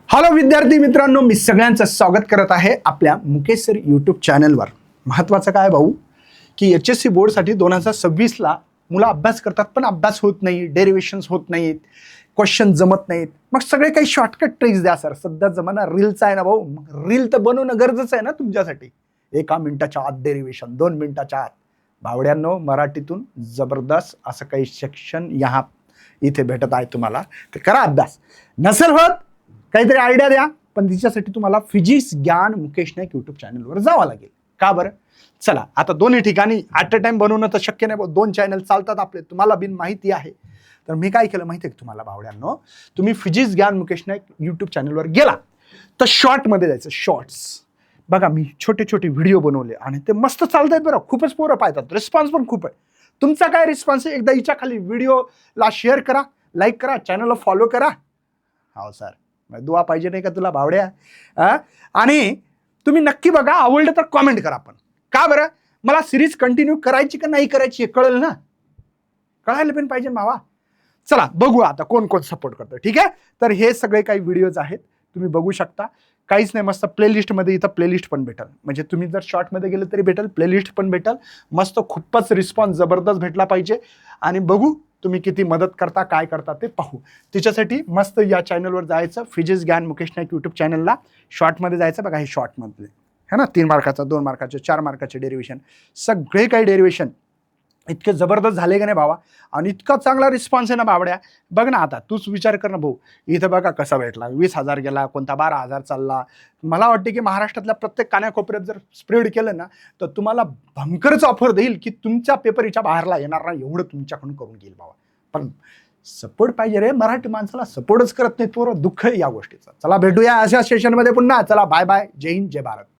Hello विद्यार्थी मित्रांनो, मी सगळ्यांचं स्वागत करत आहे आपल्या मुकेश सर यूट्यूब चॅनलवर. महत्त्वाचं काय भाऊ की HSC बोर्डसाठी 2026ला मुलं अभ्यास करतात पण अभ्यास होत नाही, डेरिव्हेशन्स होत नाहीत, क्वेश्चन जमत नाहीत. मग सगळे काही शॉर्टकट ट्रिक्स द्या सर. सध्या जमाना रीलचा आहे ना भाऊ, रील तर बनवणं गरजेचं आहे ना तुमच्यासाठी. 1 मिनिटाच्या आत डेरिव्हेशन, 2 मिनिटाच्या आत. भावड्यांनो, मराठीतून जबरदस्त असं काही सेक्शन इथे भेटत आहे तुम्हाला, तर करा अभ्यास. नसेल होत काहीतरी आयडिया द्या, पण तिच्यासाठी तुम्हाला फिजिक्स ज्ञान मुकेश नाईक यूट्यूब चॅनलवर जावं लागेल. का बरं? चला, आता दोन्ही ठिकाणी ॲट अ टाइम बनवणं तर शक्य नाही. 2 चॅनल चालतात आपले, तुम्हाला बिन माहिती आहे. तर मी काय केलं माहिती आहे का तुम्हाला भावड्यांनो, तुम्ही फिजिक्स ज्ञान मुकेश नाईक यूट्यूब चॅनलवर गेला तर शॉर्टमध्ये जायचं. शॉर्ट्स बघा, मी छोटे छोटे व्हिडिओ बनवले आणि ते मस्त चालत आहेत बरं. खूपच पोरं पाहतात, रिस्पॉन्स पण खूप आहे. तुमचा काय रिस्पॉन्स आहे? एकदा हिच्या खाली व्हिडिओला शेअर करा, लाईक करा, चॅनलला फॉलो करा. हो सर, दुआ पाहिजे नाही का तुला भावड्या? आणि तुम्ही नक्की बघा, आवडलं तर कॉमेंट करा. पण का बरं? मला सिरीज कंटिन्यू करायची का नाही करायची हे कळेल ना, कळायला पण पाहिजे मावा. चला बघू आता कोण कोण सपोर्ट करतं. ठीक आहे, तर हे सगळे काही व्हिडिओज आहेत, तुम्ही बघू शकता. काहीच नाही, मस्त प्लेलिस्टमध्ये इथं प्लेलिस्ट पण भेटेल. म्हणजे तुम्ही जर शॉर्टमध्ये गेलं तरी भेटेल, प्लेलिस्ट पण भेटेल. मस्त खूपच रिस्पॉन्स जबरदस्त भेटला पाहिजे. आणि बघू तुम्ही किती मदत करता, काय करता ते पाहू. त्याच्यासाठी मस्त या चॅनलवर जायचं, फिजिक्स ज्ञान मुकेश नाईक यूट्यूब चॅनलला. शॉर्टमध्ये जायचं. बघा हे शॉर्टमधले है ना, 3 मार्काचा, 2 मार्काचे, 4 मार्काचे डेरिव्हेशन, सगळे काही डेरिव्हेशन इतके जबरदस्त झाले का नाही भावा. आणि इतका चांगला रिस्पॉन्स आहे ना भावड्या. बघ ना, आता तूच विचार कर ना भाऊ, इथं बघा कसा भेटला. 20,000 गेला, कोणता 12,000 चालला. मला वाटते की महाराष्ट्रातल्या प्रत्येक कानाकोपऱ्यात जर स्प्रेड केलं ना, तर तुम्हाला भंकरच ऑफर देईल की तुमच्या पेपर हिच्या बाहेरला येणार नाही, एवढं तुमच्याकडून करून घेईल भावा. पण सपोर्ट पाहिजे रे, मराठी माणसाला सपोर्टच करत नाही पोरं. दुःख आहे या गोष्टीचं. चला भेटूया अशा सेशनमध्ये पुन्हा. चला बाय बाय, जय हिंद, जय भारत.